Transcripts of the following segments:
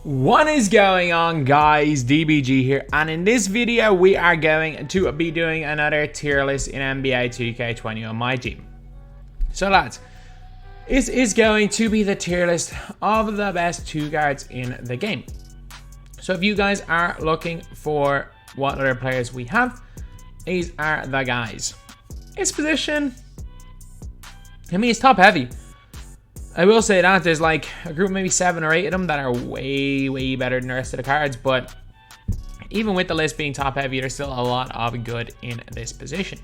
What is going on, guys? DBG here, and in this video we are going to be doing another tier list in NBA 2K21 MyTEAM. So lads, this is going to be the tier list of the best two guards in the game. So if you guys are looking for what other players we have, these are the guys. This position, I mean, it's top heavy. I will say that there's like a group, maybe 7 or 8 of them that are way better than the rest of the cards, but even with the list being top heavy, there's still a lot of good in this position.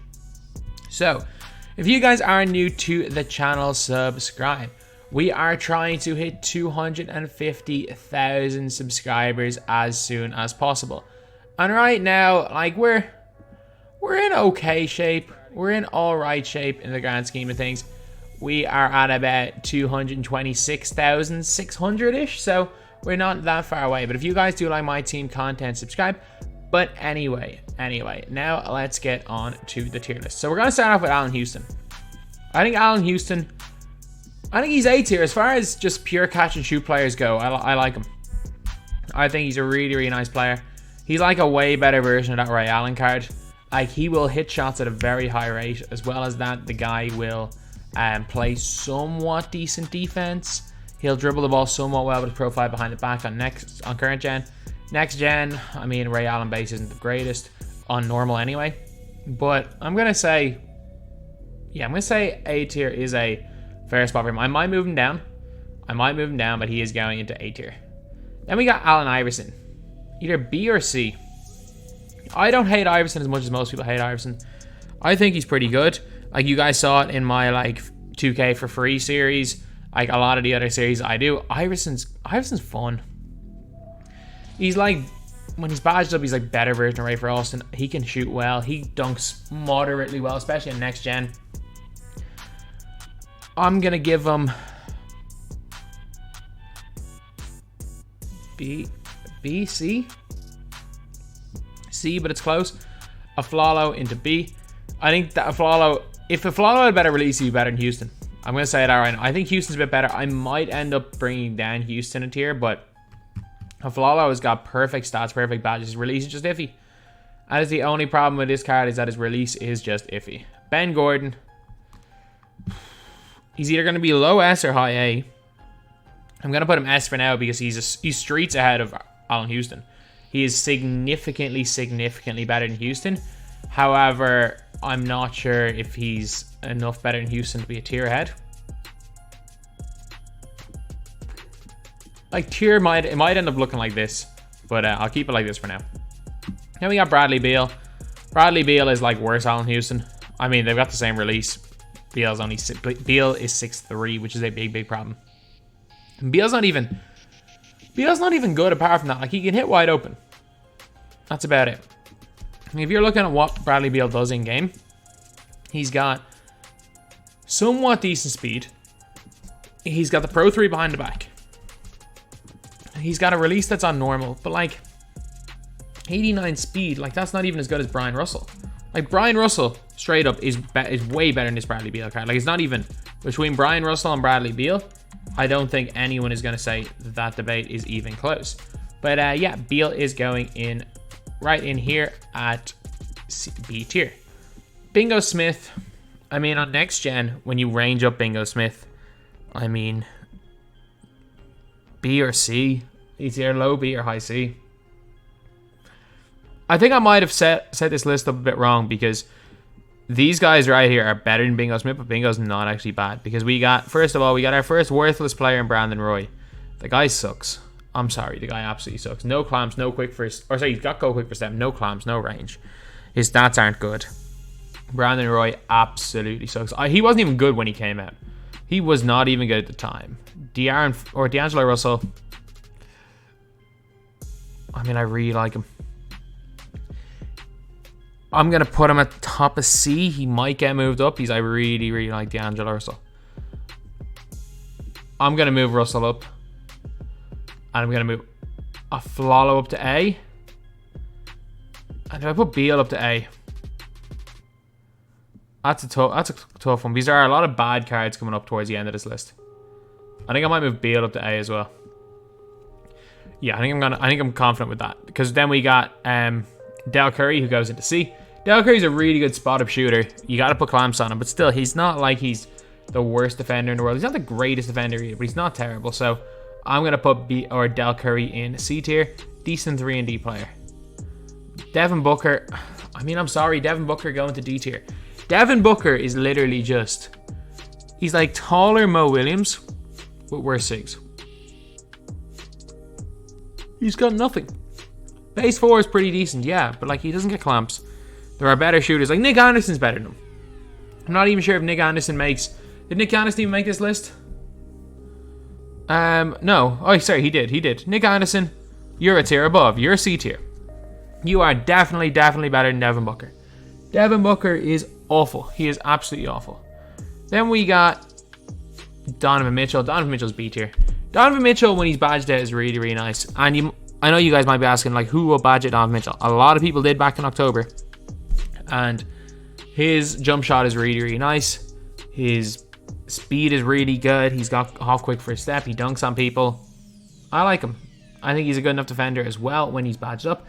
So if you guys are new to the channel, subscribe. We are trying to hit 250,000 subscribers as soon as possible. And right now, like we're in okay shape. We're in all right shape in the grand scheme of things. We are at about 226,600-ish, so we're not that far away. But if you guys do like my team content, subscribe. But anyway, now let's get on to the tier list. So we're going to start off with Allen Houston. I think Allen Houston, he's A tier. As far as just pure catch and shoot players go, I like him. I think he's a really nice player. He's like a way better version of that Ray Allen card. Like, he will hit shots at a very high rate. As well as that, the guy will play somewhat decent defense. He'll dribble the ball somewhat well with his profile behind the back on current gen. Next gen, I mean, Ray Allen base isn't the greatest on normal anyway. But I'm gonna say, A tier is a fair spot for him. I might move him down, but he is going into A tier. Then we got Allen Iverson, either B or C. I don't hate Iverson as much as most people hate Iverson. I think he's pretty good. Like, you guys saw it in my, like, 2K for free series. Like, a lot of the other series I do. Iverson's fun. He's, like, when he's badged up, he's, like, better version of Ray Alston. He can shoot well. He dunks moderately well, especially in next gen. I'm going to give him B, C? C, but it's close. Aflalo into B. I think that Aflalo, if Aflalo had a better release, he'd be better than Houston. I'm going to say it out right now. I think Houston's a bit better. I might end up bringing down Houston a tier, but Aflalo has got perfect stats, perfect badges. His release is just iffy. That is the only problem with this card, is that his release is just iffy. Ben Gordon, he's either going to be low S or high A. I'm going to put him S for now because he's streets ahead of Allen Houston. He is significantly better than Houston. However, I'm not sure if he's enough better than Houston to be a tier ahead. Like, tier it might end up looking like this, but I'll keep it like this for now. Then we got Bradley Beal. Bradley Beal is like worse Allen Houston. I mean, they've got the same release. Beal is 6'3", which is a big problem. And Beal's not even good apart from that. Like, he can hit wide open. That's about it. If you're looking at what Bradley Beal does in game, he's got somewhat decent speed. He's got the Pro 3 behind the back. He's got a release that's on normal, but like 89 speed, like that's not even as good as Brian Russell. Like, Brian Russell straight up is way better than this Bradley Beal card. Like, it's not even between Brian Russell and Bradley Beal. I don't think anyone is going to say that debate is even close. But yeah, Beal is going in right in here at B tier. Bingo Smith, I mean, on next gen, when you range up Bingo Smith, I mean, B or C. He's either low B or high C. I think I might have set this list up a bit wrong, because these guys right here are better than Bingo Smith, but Bingo's not actually bad. Because first of all, we got our first worthless player in Brandon Roy. The guy sucks. I'm sorry, the guy absolutely sucks. No clamps, no quick first. Or sorry, he's got go quick for step. No clamps, no range. His stats aren't good. Brandon Roy absolutely sucks. He wasn't even good when he came out. He was not even good at the time. D'Angelo Russell, I mean, I really like him. I'm going to put him at top of C. He might get moved up. I really like D'Angelo Russell. I'm going to move Russell up. And I'm going to move Aflalo up to A. And if I put Beal up to A, that's a tough one, because there are a lot of bad cards coming up towards the end of this list. I think I might move Beal up to A as well. Yeah, I think I'm confident with that. Because then we got Del Curry, who goes into C. Del Curry's a really good spot-up shooter. You got to put clamps on him, but still, he's not like he's the worst defender in the world. He's not the greatest defender either, but he's not terrible. So I'm going to put Del Curry in C tier. Decent 3-and-D player. Devon Booker. I mean, I'm sorry. Devon Booker going to D tier. Devon Booker is literally just... He's like taller Mo Williams with worse SIGs. He's got nothing. Base 4 is pretty decent, yeah, but like he doesn't get clamps. There are better shooters. Like Nick Anderson's better than him. I'm not even sure if Nick Anderson makes... Did Nick Anderson even make this list? No. Oh, sorry, he did. Nick Anderson, you're a tier above. You're a C tier. You are definitely better than Devon Booker. Devon Booker is awful. He is absolutely awful. Then we got Donovan Mitchell. Donovan Mitchell's B tier. Donovan Mitchell, when he's badged out, is really, really nice. And I know you guys might be asking, like, who will badge at Donovan Mitchell? A lot of people did back in October. And his jump shot is really, really nice. His speed is really good. He's got half quick first step. He dunks on people. I like him. I think he's a good enough defender as well when he's badged up.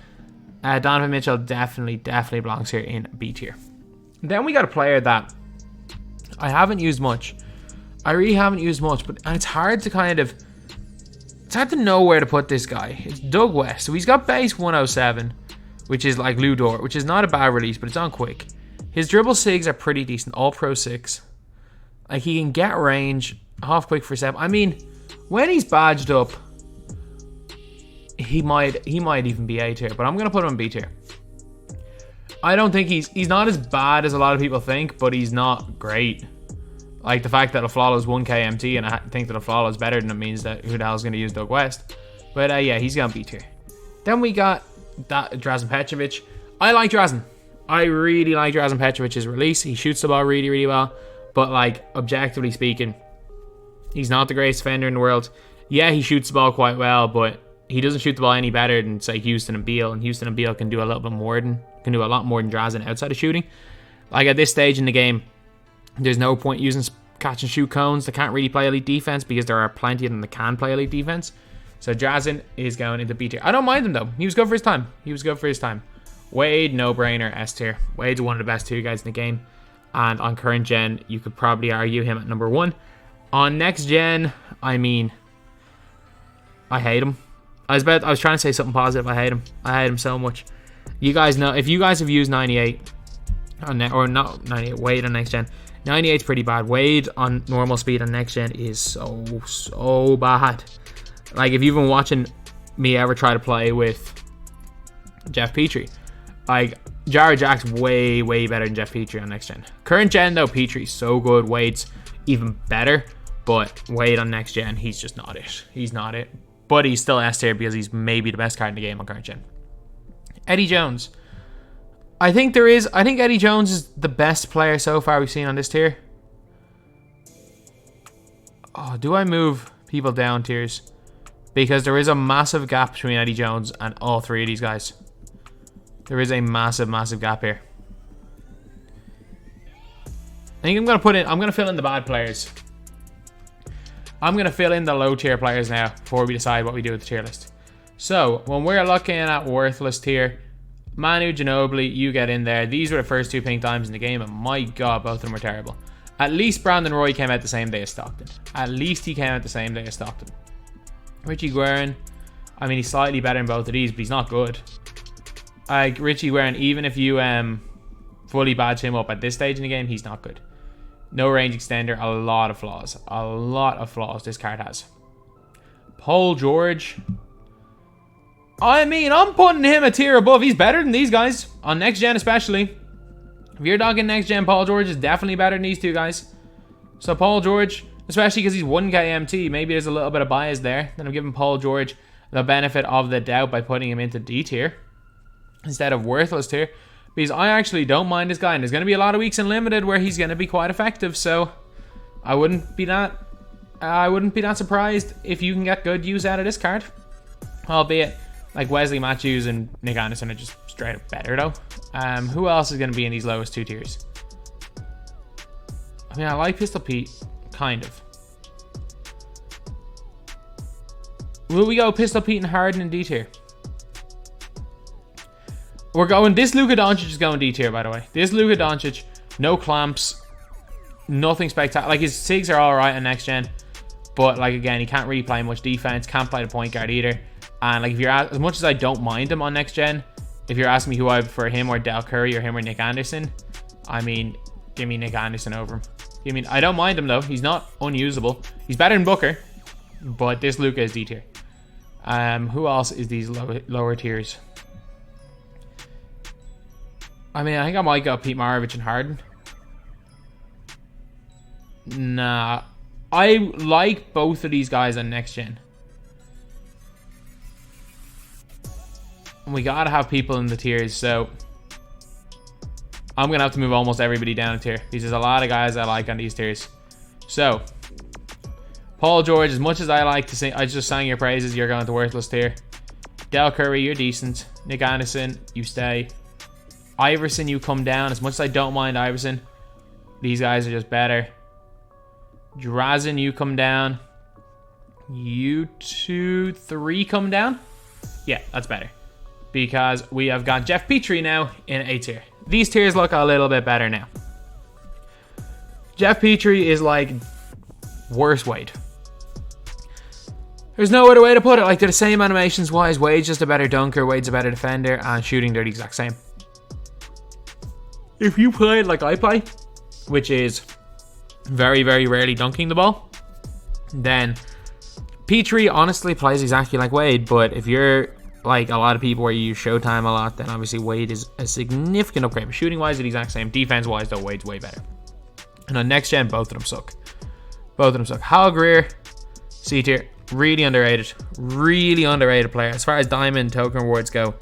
Donovan Mitchell definitely belongs here in B tier. Then we got a player that I haven't used much. I really haven't used much, but it's hard to know where to put this guy. It's Doug West. So he's got base 107, which is like Lou Dort, which is not a bad release, but it's on quick. His dribble SIGs are pretty decent, all pro 6. Like he can get range, half quick for step. I mean, when he's badged up, he might even be A tier, but I'm gonna put him in B tier. I don't think he's not as bad as a lot of people think, but he's not great. Like the fact that Aflalo is 1K MT and I think that Aflalo is better than him means that who the hell is going to use Doug West? But yeah, he's going to be tier. Then we got that Drazen Pechovich. I like Drazen. I really like Drazen Pechovich's release. He shoots the ball really, really well. But like objectively speaking, he's not the greatest defender in the world. Yeah, he shoots the ball quite well, but he doesn't shoot the ball any better than say Houston and Beal. And Houston and Beal can do a lot more than Drazen outside of shooting. Like at this stage in the game, there's no point using catch and shoot cones that can't really play elite defense because there are plenty of them that can play elite defense. So Drazen is going into B tier. I don't mind him though. He was good for his time. Wade, no brainer, S tier. Wade's one of the best 2 guys in the game. And on current gen, you could probably argue him at number 1. On next gen, I mean, I hate him. I was trying to say something positive. I hate him so much. You guys know, if you guys have used 98 or not 98, Wade on next gen, 98's pretty bad. Wade on normal speed on next gen is so bad. Like if you've been watching me ever try to play with Jeff Petrie, like Jared Jack's way better than Jeff Petrie on next gen. Current gen though, Petrie's so good. Wade's even better, but Wade on next gen, he's just not it. He's not it. But he's still S tier because he's maybe the best card in the game on current gen. Eddie Jones. I think Eddie Jones is the best player so far we've seen on this tier. Oh, do I move people down tiers? Because there is a massive gap between Eddie Jones and all 3 of these guys. There is a massive gap here. I think I'm going to fill in the bad players. I'm going to fill in the low tier players now before we decide what we do with the tier list. So, when we're looking at worthless tier, Manu Ginobili, you get in there. These were the first 2 pink dimes in the game, and my god, both of them were terrible. At least Brandon Roy came out the same day as Stockton. Richie Guerin, I mean, he's slightly better in both of these, but he's not good. Like, Richie Guerin, even if you fully badge him up at this stage in the game, he's not good. No range extender, a lot of flaws this card has. Paul George, I mean, I'm putting him a tier above. He's better than these guys. On next gen especially. If you're talking next gen, Paul George is definitely better than these 2 guys. So Paul George, especially because he's 1K MT, maybe there's a little bit of bias there. Then I'm giving Paul George the benefit of the doubt by putting him into D tier instead of worthless tier. Because I actually don't mind this guy. And there's going to be a lot of weeks in Limited where he's going to be quite effective. So I wouldn't be that surprised if you can get good use out of this card. Albeit, like Wesley Matthews and Nick Anderson are just straight up better though. Who else is going to be in these lowest 2 tiers? I mean, I like Pistol Pete, kind of. Will we go Pistol Pete and Harden in D tier? We're going... This Luka Doncic is going D tier, by the way. This Luka Doncic, no clamps, nothing spectacular. Like, his SIGs are alright on next gen. But, like, again, he can't really play much defense. Can't play the point guard either. And, like, if you're... As much as I don't mind him on next gen, if you're asking me who I prefer, him or Del Curry or him or Nick Anderson, I mean, give me Nick Anderson over him. I don't mind him, though. He's not unusable. He's better than Booker. But this Luka is D tier. Who else is these lower tiers? I mean, I think I might go Pete Maravich and Harden. Nah. I like both of these guys on next gen. We gotta have people in the tiers, so I'm gonna have to move almost everybody down a tier. Because there's a lot of guys I like on these tiers. So, Paul George, as much as I like to sing, I just sang your praises, you're going to worthless tier. Del Curry, you're decent. Nick Anderson, you stay. Iverson, you come down. As much as I don't mind Iverson, these guys are just better. Drazen, you come down. You 2, 3 come down. Yeah, that's better. Because we have got Jeff Petrie now in A tier. These tiers look a little bit better now. Jeff Petrie is like worse Wade. There's no other way to put it. Like, they're the same animations wise. Wade's just a better dunker. Wade's a better defender. And shooting, they're the exact same. If you play like I play, which is very, very rarely dunking the ball, then Petrie honestly plays exactly like Wade. But if you're like a lot of people where you use Showtime a lot, then obviously Wade is a significant upgrade. But shooting wise, they're the exact same. Defense wise, though, Wade's way better. And on next gen, both of them suck. Both of them suck. Hal Greer, C tier, really underrated. Really underrated player. As far as Diamond Token Awards go,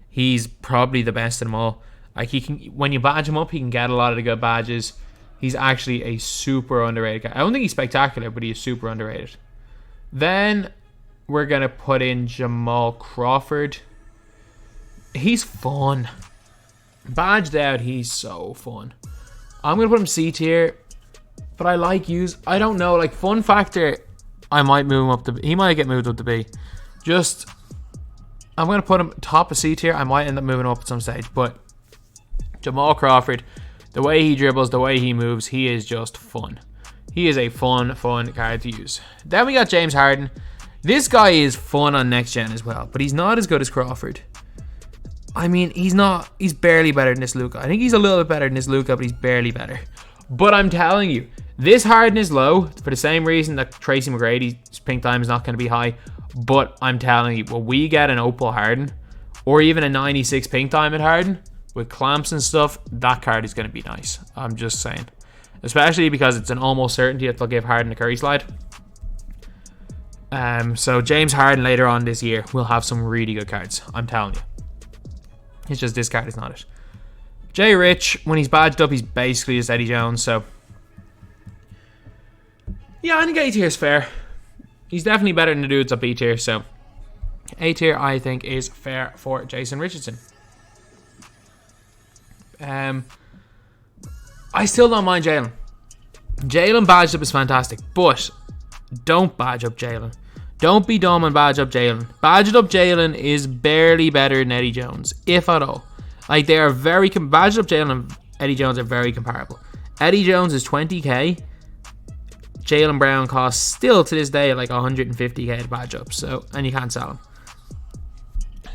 he's probably the best of them all. Like, he can, when you badge him up, he can get a lot of the good badges. He's actually a super underrated guy. I don't think he's spectacular, but he's super underrated. Then we're going to put in Jamal Crawford. He's fun. Badged out, he's so fun. I'm going to put him C tier, but I like use. I don't know, like, fun factor, I might move him up to B. He might get moved up to B. Just, I'm going to put him top of C tier. I might end up moving him up at some stage, but Jamal Crawford, the way he dribbles, the way he moves, he is just fun. He is a fun card to use. Then we got James Harden. This guy is fun on next gen as well, but he's not as good as Crawford. I mean, he's barely better than this Luka. I think he's a little bit better than this Luka, but he's barely better. But I'm telling you, this Harden is low for the same reason that Tracy McGrady's pink time is not going to be high. But I'm telling you, when we get an Opal Harden, or even a 96 pink diamond Harden, with clamps and stuff, that card is going to be nice. I'm just saying. Especially because it's an almost certainty that they'll give Harden a Curry slide. So James Harden later on this year will have some really good cards. I'm telling you. It's just this card is not it. Jay Rich, when he's badged up, he's basically just Eddie Jones. So yeah, I think A tier is fair. He's definitely better than the dudes up B tier. So A tier, I think, is fair for Jason Richardson. I still don't mind Jalen. Jalen badged up is fantastic, but don't badge up Jalen. Don't be dumb and badge up Jalen. Badged up Jalen is barely better than Eddie Jones, if at all. Like, they are very... Badged up Jalen and Eddie Jones are very comparable. Eddie Jones is 20k. Jalen Brown costs still to this day like 150k to badge up. So, and you can't sell him.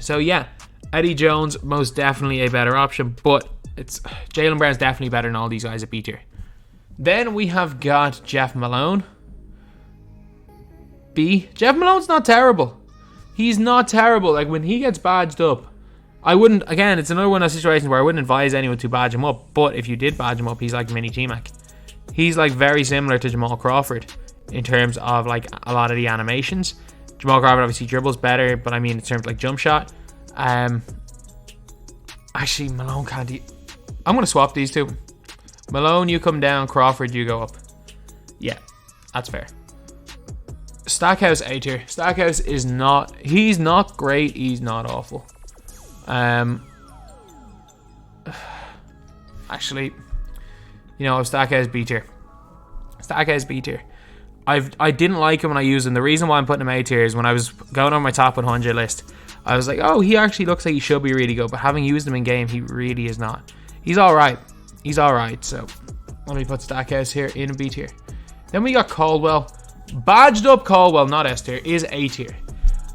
So yeah, Eddie Jones most definitely a better option, but it's Jalen Brown's definitely better than all these guys at B tier. Then we have got Jeff Malone. B. Jeff Malone's not terrible. He's not terrible. Like, when he gets badged up, I wouldn't, again, it's another one of those situations where I wouldn't advise anyone to badge him up, but if you did badge him up, he's like mini Tmac. He's like very similar to Jamal Crawford in terms of like a lot of the animations. Jamal Crawford obviously dribbles better, but I mean in terms of like jump shot. Actually, Malone can't. I'm going to swap these two. Malone, you come down. Crawford, you go up. Yeah, that's fair. Stackhouse A tier. Stackhouse is not... He's not great. He's not awful. Actually, you know, Stackhouse B tier. Stackhouse B tier. I didn't like him when I used him. The reason why I'm putting him A tier is when I was going on my top 100 list, I was like, oh, he actually looks like he should be really good. But having used him in game, he really is not. He's all right. He's all right. So let me put Stackhouse here in B tier. Then we got Caldwell. Badged up Caldwell, not S tier, is A tier.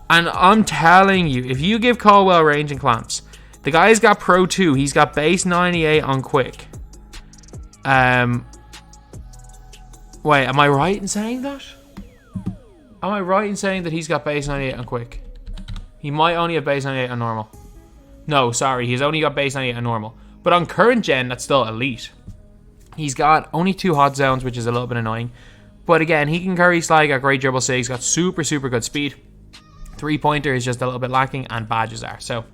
And I'm telling you, if you give Caldwell range and clamps, the guy's got Pro 2. He's got base 98 on quick. Wait, am I right in saying that? Am I right in saying that he's got base 98 on quick? He might only have base 98 on normal. No, sorry, he's only got base 98 on normal. But on current gen, that's still elite. He's got only 2 hot zones, which is a little bit annoying. But again, he can carry slide, got great dribble sigs, got super, super good speed. 3-pointer is just a little bit lacking, and badges are. So,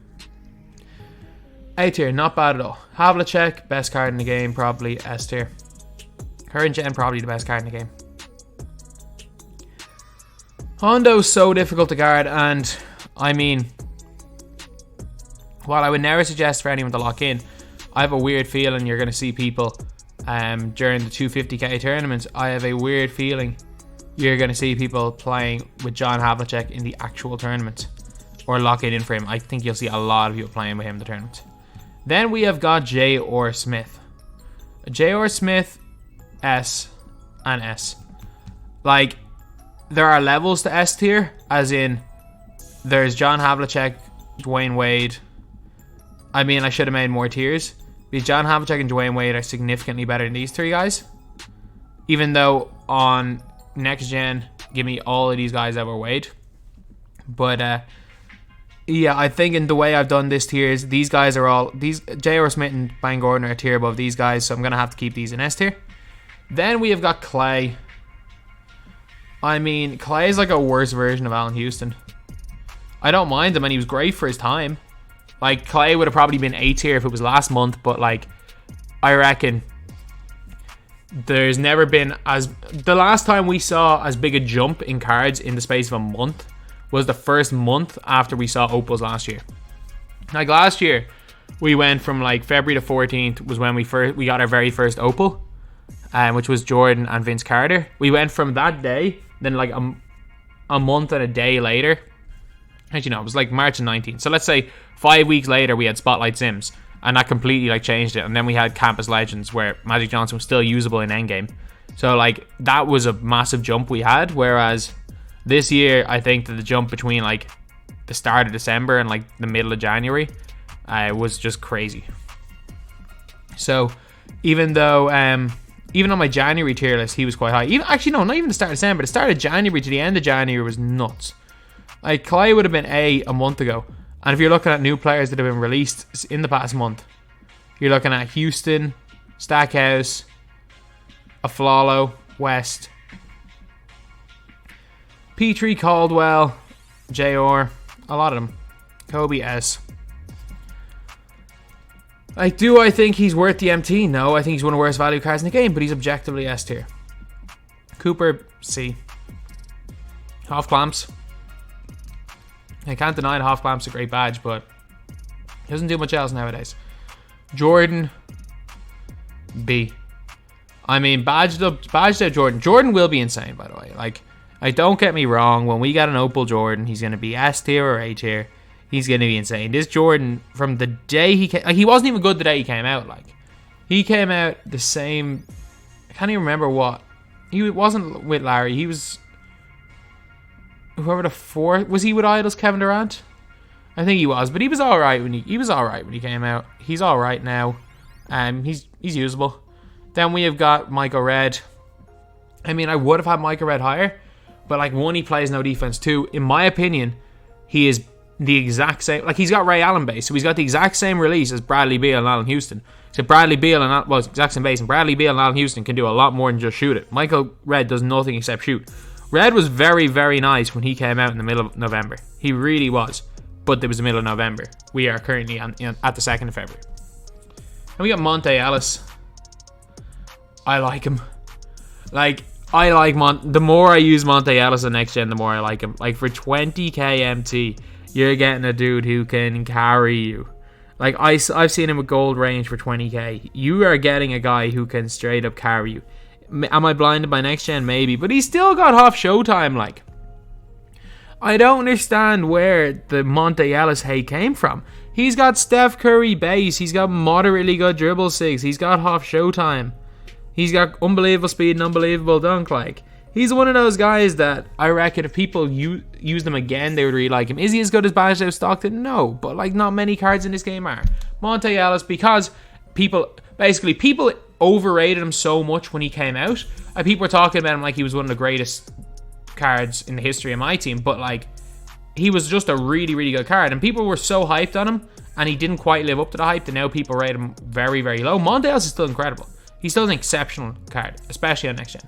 A tier, not bad at all. Havlicek, best card in the game, probably S tier. Current gen, probably the best card in the game. Hondo's so difficult to guard, and I mean, while I would never suggest for anyone to lock in, I have a weird feeling you're going to see people during the 250k tournaments. I have a weird feeling you're going to see people playing with John Havlicek in the actual tournament or locking in for him. I think you'll see a lot of people playing with him in the tournament. Then we have got J.R. Smith. J.R. Smith, S and S. Like, there are levels to S tier, as in there's John Havlicek, Dwayne Wade. I mean, I should have made more tiers, because John Havlicek and Dwayne Wade are significantly better than these 3 guys. Even though on next gen, give me all of these guys over Wade. But yeah, I think in the way I've done this tiers, these guys are all, J.R. Smith and Bang Gordon are a tier above these guys, so I'm going to have to keep these in S tier. Then we have got Clay. I mean, Clay is like a worse version of Allen Houston. I don't mind him, and he was great for his time. Like, Clay would have probably been A tier if it was last month, but like, I reckon there's never been the last time we saw as big a jump in cards in the space of a month was the first month after we saw Opals last year. Like, last year, we went from like February the 14th was when we got our very first Opal. Which was Jordan and Vince Carter. We went from that day, then like a month and a day later. Actually, no, it was like March 19th. So let's say 5 weeks later, we had Spotlight Sims. And that completely like changed it. And then we had Campus Legends, where Magic Johnson was still usable in endgame. So like, that was a massive jump we had. Whereas this year, I think that the jump between like the start of December and like the middle of January was just crazy. So even though... even on my January tier list, he was quite high. Actually, no, not even the start of December. The start of January to the end of January was nuts. Like, Clay would have been A month ago. And if you're looking at new players that have been released in the past month, you're looking at Houston, Stackhouse, Aflalo, West, Petrie, Caldwell, J.R., a lot of them. Kobe, S. Like, do I think he's worth the MT? No, I think he's one of the worst value cards in the game, but he's objectively S tier. Cooper, C. Half Clamps. I can't deny that Half Clamps a great badge, but he doesn't do much else nowadays. Jordan, B. I mean, badged up Jordan. Jordan will be insane, by the way. Like don't get me wrong. When we got an Opal Jordan, he's going to be S tier or A tier. He's going to be insane. This Jordan, from the day he came... Like, he wasn't even good the day he came out. Like, he came out the same... I can't even remember what. He wasn't with Larry. He was... Whoever the fourth... Was he with Idols, Kevin Durant? I think he was. But he was alright when he was alright when he came out. He's alright now. He's usable. Then we have got Micah Red. I mean, I would have had Micah Red higher. But, like, 1, he plays no defense. 2, in my opinion, he is... the exact same, like, he's got Ray Allen base, so he's got the exact same release as Bradley Beal and Allen Houston. So Bradley Beal and it's exact same base, and Bradley Beal and Allen Houston can do a lot more than just shoot it. Michael Red does nothing except shoot. Red was very, very nice when he came out in the middle of November. He really was, but it was the middle of November. We are currently at the 2nd of February. And we got Monte Ellis. I like him. Like, I like the more I use Monte Ellis on next gen, the more I like him. Like, for 20k MT, you're getting a dude who can carry you. Like, I've seen him with gold range for 20k. You are getting a guy who can straight up carry you. Am I blinded by next gen? Maybe. But he's still got half Showtime, like. I don't understand where the Monte Ellis hate came from. He's got Steph Curry base. He's got moderately good dribble 6. He's got half Showtime. He's got unbelievable speed and unbelievable dunk, like. He's one of those guys that I reckon if people use them again, they would really like him. Is he as good as Banished Stockton? No, but like not many cards in this game are. Monte Ellis, because people overrated him so much when he came out. People were talking about him like he was one of the greatest cards in the history of my team, but like he was just a really, really good card, and people were so hyped on him, and he didn't quite live up to the hype, that now people rate him very, very low. Monte Ellis is still incredible. He's still an exceptional card, especially on next gen.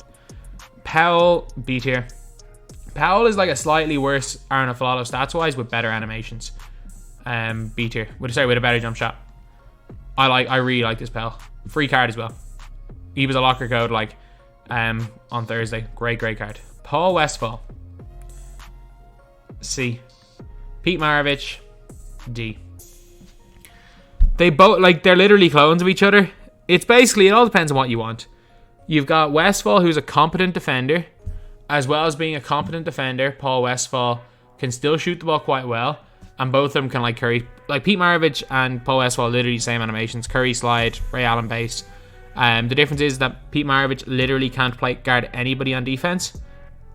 Powell, B tier. Powell is like a slightly worse Aaron Aflalo stats wise with better animations. B tier. With a better jump shot. I really like this Powell. Free card as well. He was a locker code like on Thursday. Great card. Paul Westfall, C. Pete Maravich, D. They both, like, they're literally clones of each other. It's basically, it all depends on what you want. You've got Westfall, who's a competent defender. As well as being a competent defender, Paul Westfall can still shoot the ball quite well. And both of them can, like, Curry. Like, Pete Maravich and Paul Westfall, literally same animations. Curry slide, Ray Allen base. The difference is that Pete Maravich literally can't guard anybody on defense.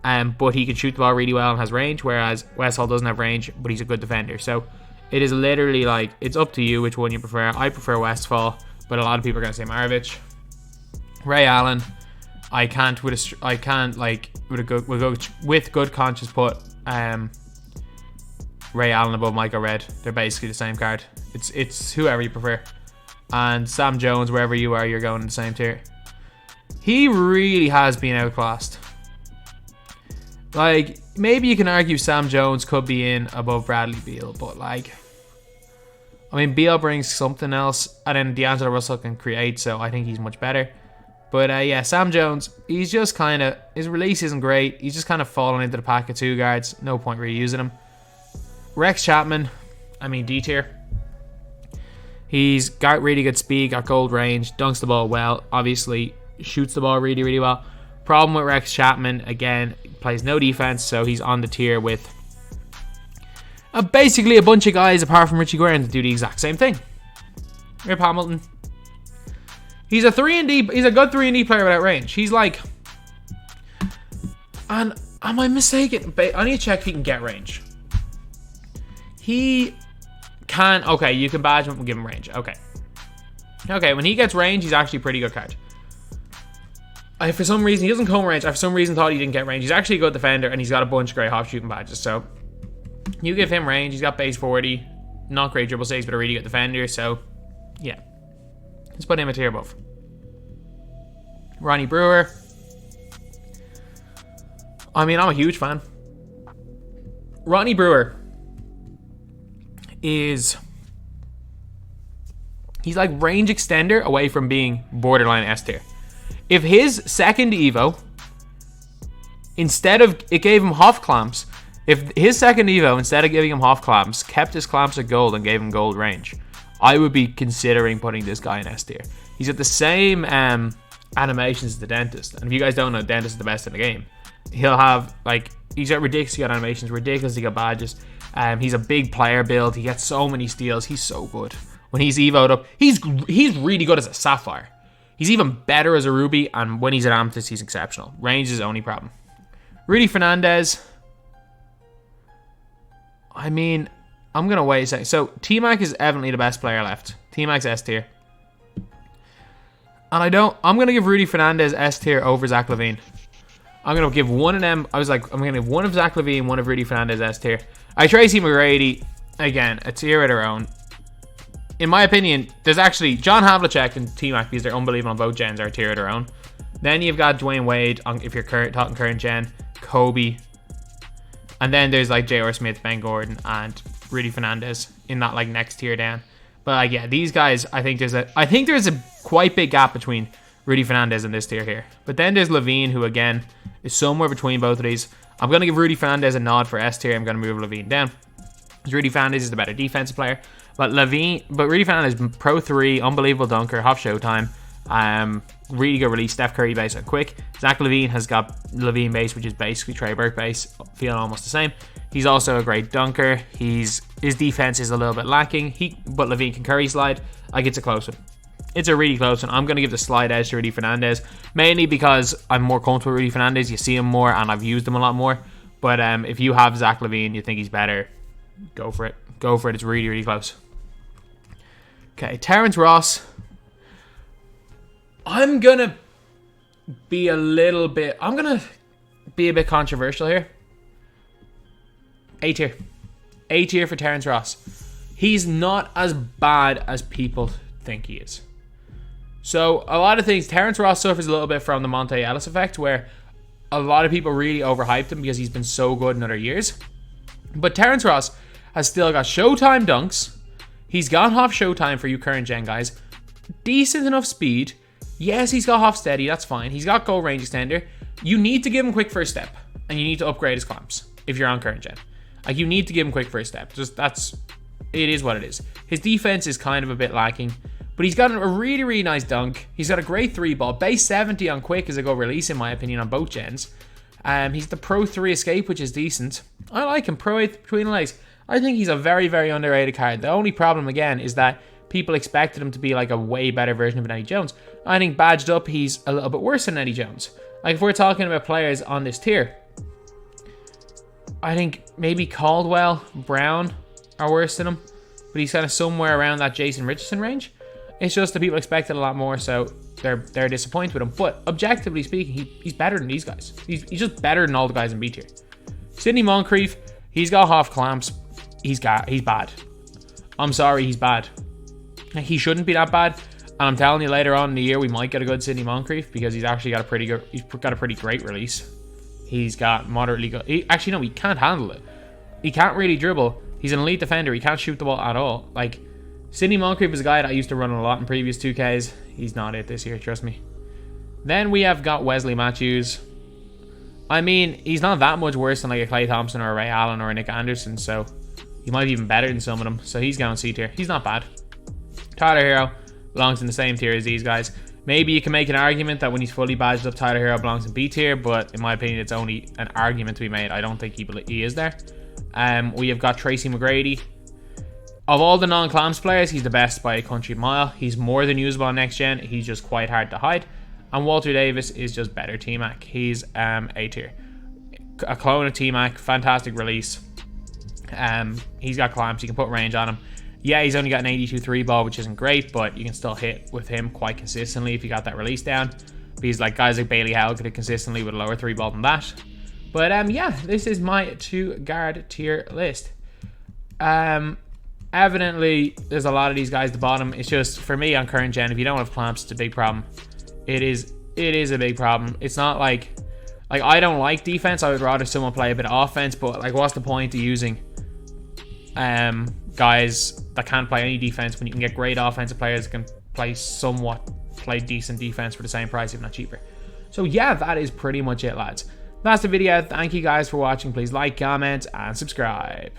But he can shoot the ball really well and has range, whereas Westfall doesn't have range, but he's a good defender. So it is literally like, it's up to you which one you prefer. I prefer Westfall, but a lot of people are going to say Maravich. Ray Allen, with good conscience put Ray Allen above Michael Redd. They're basically the same card. It's whoever you prefer. And Sam Jones, wherever you are, you're going in the same tier. He really has been outclassed. Like, maybe you can argue Sam Jones could be in above Bradley Beal, but like, I mean, Beal brings something else, and then D'Angelo Russell can create, so I think he's much better. But yeah, Sam Jones, he's just kind of, his release isn't great. He's just kind of fallen into the pack of two guards. No point really using him. Rex Chapman, I mean D tier. He's got really good speed, got gold range, dunks the ball well, obviously shoots the ball really, really well. Problem with Rex Chapman, again, plays no defense, so he's on the tier with basically a bunch of guys apart from Richie Guerin that do the exact same thing. Rip Hamilton. He's a 3-and-D, he's a good 3-and-D player without range. He's like, and am I mistaken? I need to check if he can get range. He can, okay, you can badge him and give him range. Okay, when he gets range, he's actually a pretty good card. For some reason, he doesn't come range. I for some reason thought he didn't get range. He's actually a good defender, and he's got a bunch of great half shooting badges. So you give him range. He's got base 40, not great dribble 6, but a really good defender. So yeah, let's put him a tier above. Ronnie Brewer. I mean, I'm a huge fan. Ronnie Brewer he's like range extender away from being borderline S tier. If his second Evo, instead of, it gave him half clamps, if his second Evo, instead of giving him half clamps, kept his clamps at gold and gave him gold range, I would be considering putting this guy in S tier. He's got the same animations as the Dentist. And if you guys don't know, Dentist is the best in the game. He'll have, like, he's got ridiculously good animations, ridiculously good badges. He's a big player build. He gets so many steals. He's so good. When he's Evo'd up, he's really good as a Sapphire. He's even better as a Ruby, and when he's at Amethyst, he's exceptional. Range is his only problem. Rudy Fernandez. I mean, I'm going to wait a second. So, Tmac is evidently the best player left. Tmac's S tier. And I'm going to give Rudy Fernandez S tier over Zach LaVine. I'm going to give one of them, I'm going to give one of Zach LaVine, one of Rudy Fernandez S tier. Tracy McGrady, again, a tier of their own. In my opinion, there's actually John Havlicek and Tmac, because they're unbelievable on both gens, are a tier of their own. Then you've got Dwayne Wade, if you're talking current gen, Kobe. And then there's like J.R. Smith, Ben Gordon, and Rudy Fernandez in that like next tier down. But like, yeah, these guys, I think there's a quite big gap between Rudy Fernandez and this tier here. But then there's LaVine, who again is somewhere between both of these. I'm going to give Rudy Fernandez a nod for S tier. I'm going to move LaVine down. Rudy Fernandez is the better defensive player. But Rudy Fernandez, Pro 3, unbelievable dunker, half Showtime. Really good release. Steph Curry base and quick. Zach LaVine has got LaVine base, which is basically Trey Burke base, feeling almost the same. He's also a great dunker. His defense is a little bit lacking. But LaVine can Curry slide. Like, it's a close one. It's a really close one. I'm going to give the slight edge to Rudy Fernandez, mainly because I'm more comfortable with Rudy Fernandez. You see him more, and I've used him a lot more. But if you have Zach LaVine, you think he's better, go for it. Go for it. It's really, really close. Okay, Terence Ross. I'm going to be a bit controversial here. A tier. A tier for Terence Ross. He's not as bad as people think he is. So, a lot of things, Terence Ross suffers a little bit from the Monte Ellis effect, where a lot of people really overhyped him because he's been so good in other years. But Terence Ross has still got Showtime dunks. He's got half Showtime for you current gen guys. Decent enough speed. Yes, he's got half steady, that's fine. He's got goal range extender. You need to give him quick first step, and you need to upgrade his clamps if you're on current gen. Like, you need to give him quick first step. It is what it is. His defense is kind of a bit lacking, but he's got a really, really nice dunk. He's got a great 3-ball. Base 70 on quick is a good release, in my opinion, on both gens. He's the Pro 3 escape, which is decent. I like him. Pro 8 between the legs. I think he's a very, very underrated card. The only problem, again, is that people expected him to be like a way better version of Eddie Jones. I think badged up, he's a little bit worse than Eddie Jones. Like, if we're talking about players on this tier, I think maybe Caldwell, Brown are worse than him, but he's kind of somewhere around that Jason Richardson range. It's just that people expected a lot more, so they're disappointed with him. But objectively speaking, he's better than these guys. He's just better than all the guys in B tier. Sidney Moncrief, he's got half clamps. He's bad. I'm sorry, he's bad. He shouldn't be that bad. And I'm telling you, later on in the year, we might get a good Sidney Moncrief because he's actually got a pretty good. He's got a pretty great release. He's got moderately good. He can't handle it. He can't really dribble. He's an elite defender. He can't shoot the ball at all. Like, Sidney Moncrief is a guy that I used to run a lot in previous 2Ks. He's not it this year, trust me. Then we have got Wesley Matthews. I mean, he's not that much worse than like a Klay Thompson or a Ray Allen or a Nick Anderson, so he might be even better than some of them. So he's going C tier. He's not bad. Tyler Hero belongs in the same tier as these guys. Maybe you can make an argument that when he's fully badged up, Tyler Hero belongs in B tier, but in my opinion, it's only an argument to be made. I don't think he is there. We have got Tracy McGrady. Of all the non-clamps players, he's the best by a country mile. He's more than usable on next gen. He's just quite hard to hide. And Walter Davis is just better Tmac. He's A tier. A clone of Tmac, fantastic release. He's got clamps, you can put range on him. Yeah, he's only got an 82 3-ball, which isn't great, but you can still hit with him quite consistently if you got that release down. Because like guys like Bailey Howell could hit consistently with a lower 3-ball than that. But yeah, this is my 2-guard tier list. Evidently, there's a lot of these guys at the bottom. It's just, for me on current gen, if you don't have clamps, it's a big problem. It is a big problem. It's not like I don't like defense. I would rather someone play a bit of offense, but like, what's the point of using guys that can't play any defense when you can get great offensive players that can play decent defense for the same price, if not cheaper? So yeah, that is pretty much it, lads. That's the video. Thank you guys for watching. Please like, comment, and subscribe.